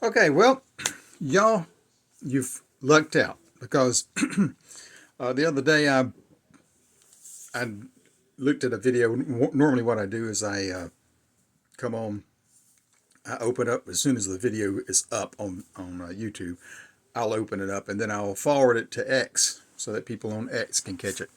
Okay, well, y'all, you've lucked out because the other day I looked at a video. Normally, what I do is I come on, I open up as soon as the video is up on YouTube. I'll open it up and then I'll forward it to X so that people on X can catch it.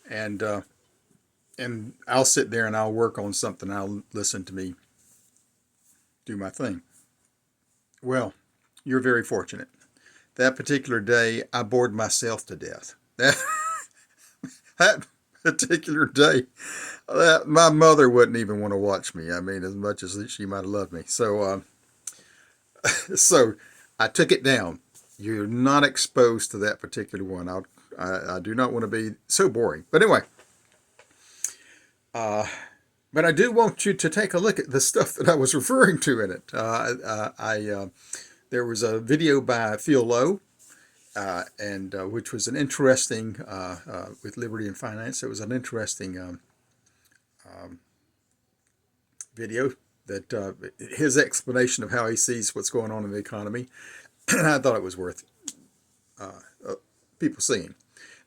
And uh, and I'll sit there and I'll work on something. I'll listen to me do my thing. Well, you're very fortunate. That particular day, I bored myself to death. That particular day, my mother wouldn't even want to watch me. I mean, as much as she might have loved me. So I took it down. You're not exposed to that particular one. I do not want to be so boring. But anyway, uh, but I do want you to take a look at the stuff that I was referring to in it. There was a video by Phil Lowe, and which was an interesting with Liberty and Finance. It was an interesting um, video that his explanation of how he sees what's going on in the economy, and I thought it was worth uh, uh, people seeing.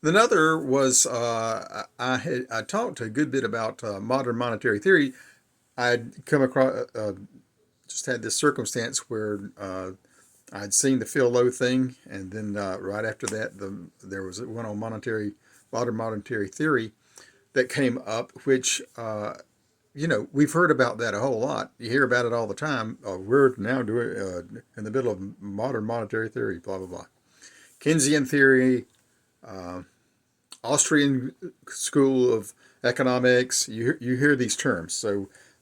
Another was I talked a good bit about modern monetary theory. I'd come across just had this circumstance where I'd seen the Phil Lowe thing, and then right after that, there was one on modern monetary theory that came up, which we've heard about that a whole lot. You hear about it all the time. We're now doing in the middle of modern monetary theory, blah blah blah. Keynesian theory, uh, Austrian school of economics. You hear these terms.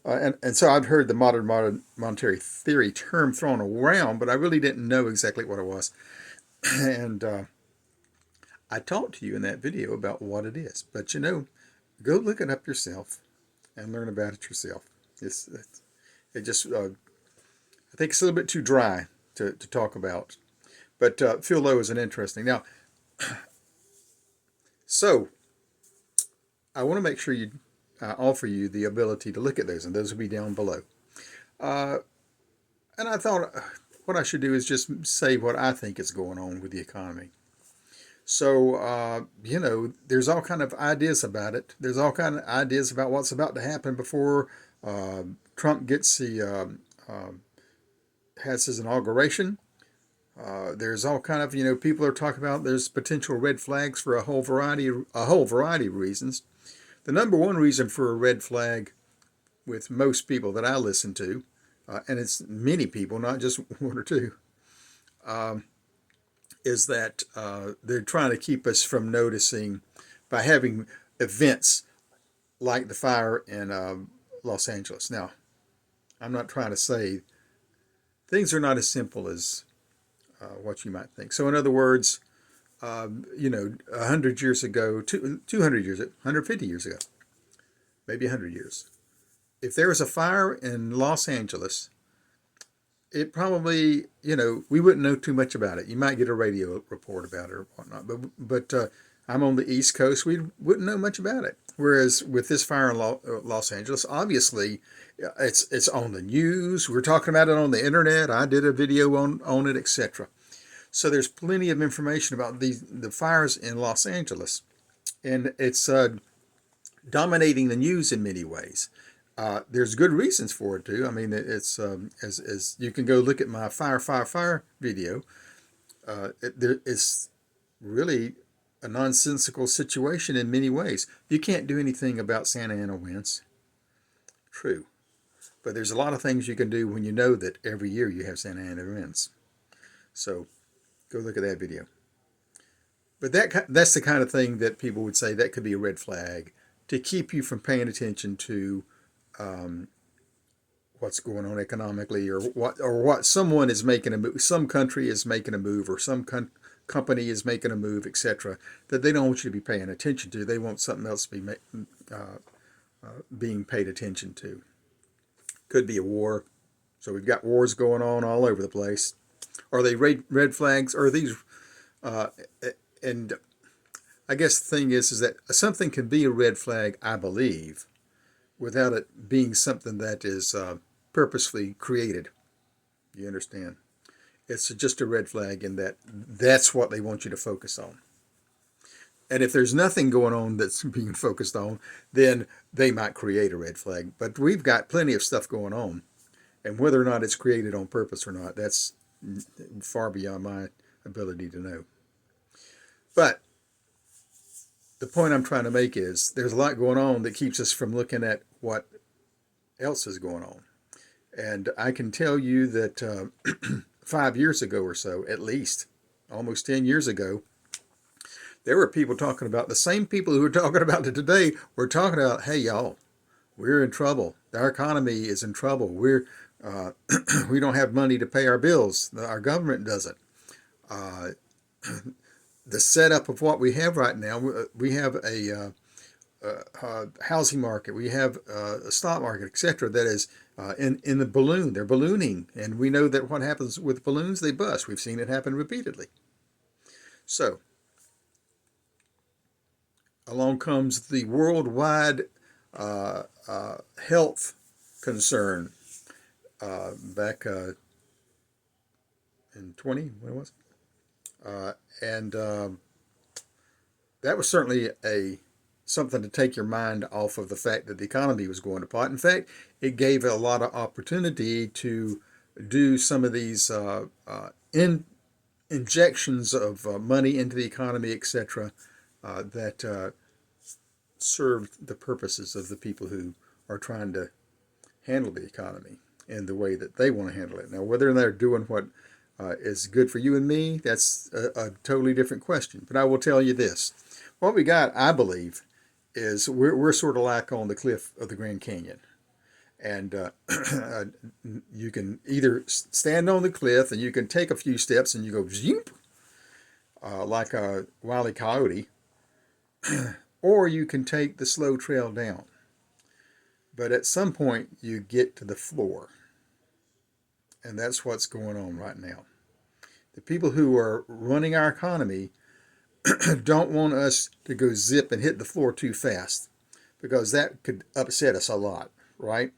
And so I've heard the modern monetary theory term thrown around, but I really didn't know exactly what it was. And I talked to you in that video about what it is. But go look it up yourself and learn about it yourself. It just I think it's a little bit too dry to talk about. But Phil Lowe is an interesting. Now, so I want to make sure you offer you the ability to look at those, and those will be down below. Uh, and I thought what I should do is just say what I think is going on with the economy. So there's all kind of ideas about it. There's all kind of ideas about what's about to happen before Trump gets has his inauguration. There's all kind of people are talking about there's potential red flags for a whole variety of reasons. The number one reason for a red flag with most people that I listen to, and it's many people, not just one or two, um, is that they're trying to keep us from noticing by having events like the fire in Los Angeles. Now, I'm not trying to say things are not as simple as what you might think. So, in other words, 100 years ago, 200 years, 150 years ago, maybe 100 years, if there was a fire in Los Angeles, it probably, we wouldn't know too much about it. You might get a radio report about it or whatnot, but I'm on the East Coast. We wouldn't know much about it. Whereas with this fire in Los Angeles, obviously, it's on the news. We're talking about it on the internet. I did a video on it, etc. So there's plenty of information about the fires in Los Angeles, and it's dominating the news in many ways. There's good reasons for it too. I mean, it's as you can go look at my fire video. It's really a nonsensical situation in many ways. You can't do anything about Santa Ana winds. True, but there's a lot of things you can do when you know that every year you have Santa Ana winds. So go look at that video. But that's the kind of thing that people would say that could be a red flag to keep you from paying attention to um, what's going on economically, or what someone is making a move, some country is making a move, or some company is making a move, etc. That they don't want you to be paying attention to. They want something else to be uh, being paid attention to. Could be a war. So we've got wars going on all over the place. Are they red flags? Or are these? Uh, and I guess the thing is that something can be a red flag, I believe, without it being something that is purposely created. You understand? It's just a red flag in that that's what they want you to focus on. And if there's nothing going on that's being focused on, then they might create a red flag. But we've got plenty of stuff going on. And whether or not it's created on purpose or not, that's far beyond my ability to know. But the point I'm trying to make is there's a lot going on that keeps us from looking at what else is going on. And I can tell you that 5 years ago or so, at least, almost 10 years ago, there were people talking about, the same people who are talking about it today were talking about, hey, y'all, we're in trouble. Our economy is in trouble. We don't have money to pay our bills. Our government doesn't. Uh, the setup of what we have right now, we have a housing market, we have a stock market, etc., that is in the balloon. They're ballooning, and we know that what happens with balloons, they bust. We've seen it happen repeatedly. So along comes the worldwide health concern back in 20, when was it? And that was certainly something to take your mind off of the fact that the economy was going to pot. In fact, it gave a lot of opportunity to do some of these injections of money into the economy, etc., that served the purposes of the people who are trying to handle the economy in the way that they want to handle it. Now, whether they're doing what is good for you and me, that's a totally different question. But I will tell you this. What we got, I believe, is we're sort of like on the cliff of the Grand Canyon. And you can either stand on the cliff and you can take a few steps and you go zoop, like a Wile E. Coyote, or you can take the slow trail down. But at some point, you get to the floor. And that's what's going on right now. The people who are running our economy don't want us to go zip and hit the floor too fast, because that could upset us a lot, right?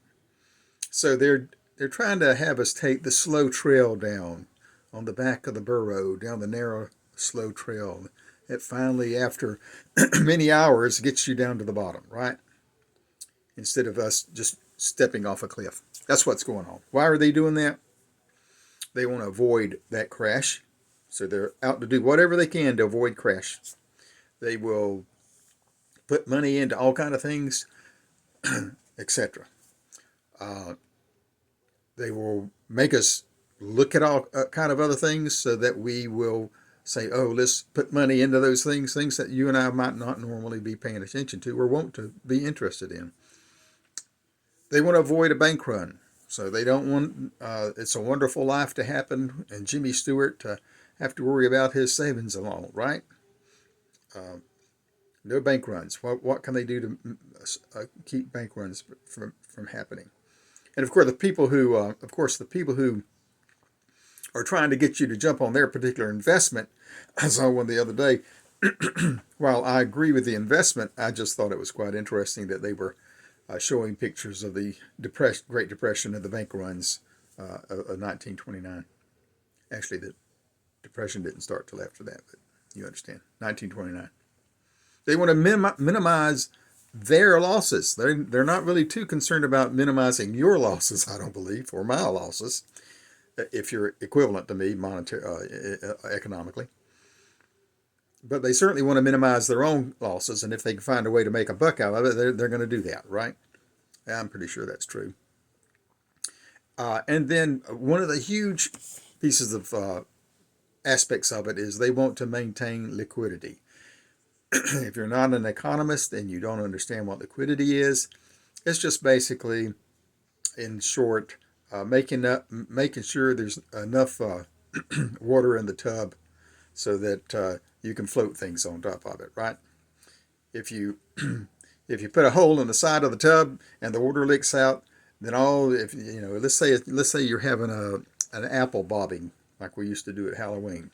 So they're trying to have us take the slow trail down on the back of the burro, down the narrow, slow trail. It finally, after many hours, gets you down to the bottom, right? Instead of us just stepping off a cliff. That's what's going on. Why are they doing that? They want to avoid that crash. So they're out to do whatever they can to avoid crash. They will put money into all kind of things, etc. They will make us look at all kind of other things so that we will say, oh, let's put money into those things that you and I might not normally be paying attention to or want to be interested in. They want to avoid a bank run. So they don't want It's a Wonderful Life to happen and Jimmy Stewart to have to worry about his savings alone, right? No bank runs. What can they do to keep bank runs from happening? And of course, the people who are trying to get you to jump on their particular investment. I saw one the other day. While I agree with the investment, I just thought it was quite interesting that they were showing pictures of the Great Depression and the bank runs of 1929. Actually, the Depression didn't start till after that, but you understand. 1929. They want to minimize their losses. They're not really too concerned about minimizing your losses, I don't believe, or my losses, if you're equivalent to me economically. But they certainly want to minimize their own losses, and if they can find a way to make a buck out of it, they're going to do that, right? I'm pretty sure that's true. And then one of the huge pieces of aspects of it is they want to maintain liquidity. If you're not an economist and you don't understand what liquidity is, it's just basically, in short, making sure there's enough water in the tub so that you can float things on top of it, right? If you if you put a hole in the side of the tub and the water leaks out, then let's say you're having an apple bobbing like we used to do at Halloween,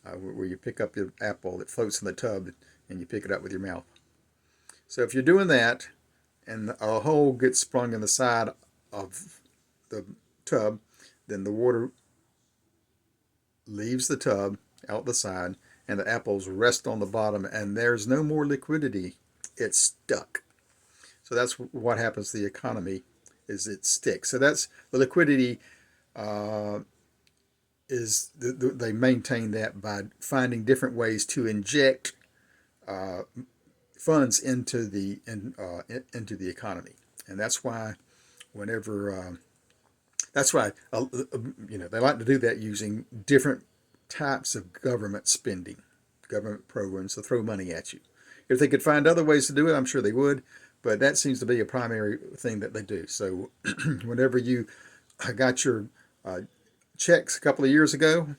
where you pick up your apple that floats in the tub and you pick it up with your mouth. So if you're doing that and a hole gets sprung in the side of the tub, then the water leaves the tub out the side, and the apples rest on the bottom, and there's no more liquidity. It's stuck. So that's what happens to the economy, is it sticks. So that's the liquidity. They maintain that by finding different ways to inject funds into the economy, and that's why whenever that's why they like to do that using different types of government spending, government programs to throw money at you. If they could find other ways to do it, I'm sure they would, but that seems to be a primary thing that they do. So whenever you got your checks a couple of years ago,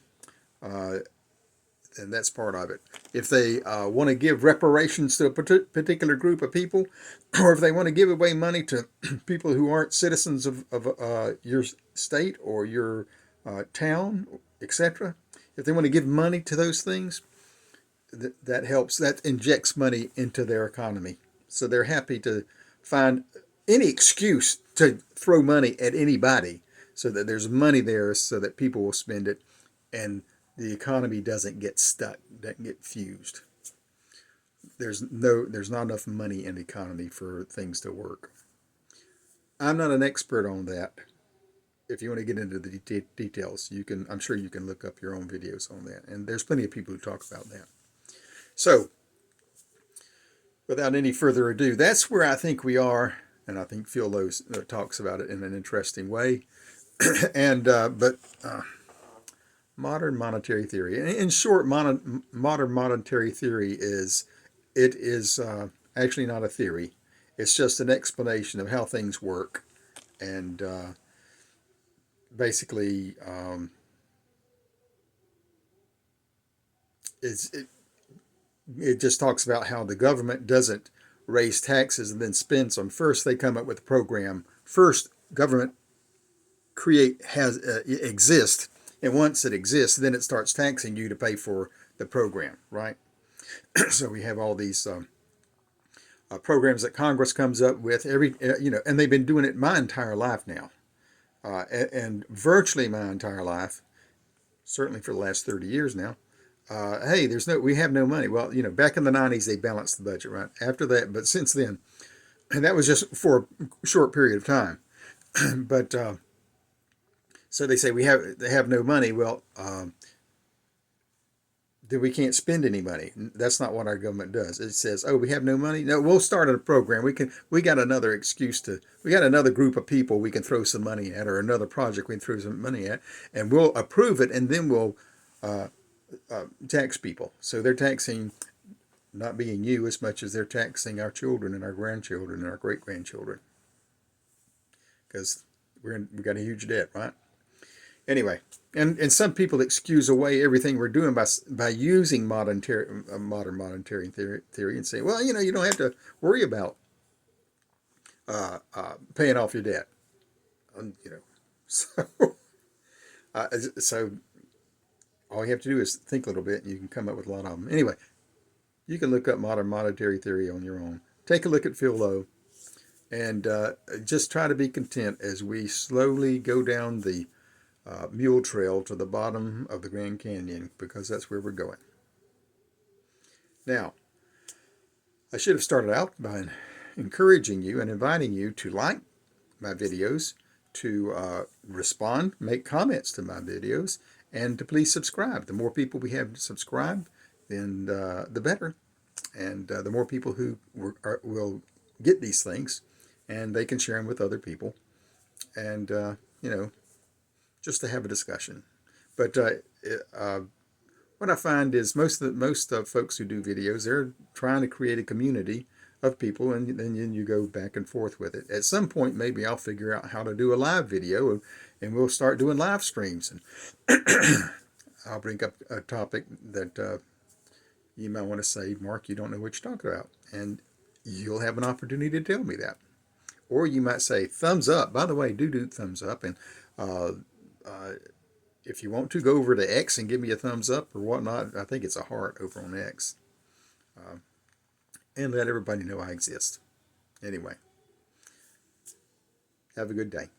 and that's part of it. If they want to give reparations to a particular group of people, or if they want to give away money to people who aren't citizens of your state or your town, etc., if they want to give money to those things, that helps. That injects money into their economy. So they're happy to find any excuse to throw money at anybody so that there's money there so that people will spend it, and the economy doesn't get stuck, doesn't get fused. There's not enough money in the economy for things to work. I'm not an expert on that. If you want to get into the details, I'm sure you can look up your own videos on that, and there's plenty of people who talk about that. So, without any further ado, that's where I think we are, and I think Phil Lowe talks about it in an interesting way. But modern monetary theory, in short, modern monetary theory is actually not a theory. It's just an explanation of how things work, and basically, it just talks about how the government doesn't raise taxes and then spends them. First, they come up with a program. First, government exists, and once it exists, then it starts taxing you to pay for the program, right? So we have all these programs that Congress comes up with and they've been doing it my entire life now, and virtually my entire life, certainly for the last 30 years now. Hey, we have no money. Well, back in the 90s they balanced the budget, right? After that, but since then, and that was just for a short period of time. But so they say they have no money. Well, then we can't spend any money. That's not what our government does. It says, "Oh, we have no money. No, we'll start a program. We got another we got another group of people we can throw some money at, or another project we can throw some money at, and we'll approve it, and then we'll tax people." So they're taxing not being you as much as they're taxing our children and our grandchildren and our great grandchildren, because we got a huge debt, right? Anyway, and some people excuse away everything we're doing by using modern monetary theory and say, well, you don't have to worry about paying off your debt, so so all you have to do is think a little bit, and you can come up with a lot of them. Anyway, you can look up modern monetary theory on your own. Take a look at Phil Lowe, and just try to be content as we slowly go down the mule trail to the bottom of the Grand Canyon, because that's where we're going. Now, I should have started out by encouraging you and inviting you to like my videos, to respond, make comments to my videos, and to please subscribe. The more people we have to subscribe, then the better. And the more people who will get these things, and they can share them with other people. And, just to have a discussion. But what I find is most folks who do videos, they're trying to create a community of people, and then you go back and forth with it. At some point, maybe I'll figure out how to do a live video, and we'll start doing live streams. And I'll bring up a topic that you might want to say, Mark, you don't know what you're talking about. And you'll have an opportunity to tell me that. Or you might say, thumbs up. By the way, do thumbs up. And if you want to, go over to X and give me a thumbs up or whatnot. I think it's a heart over on X. And let everybody know I exist. Anyway, have a good day.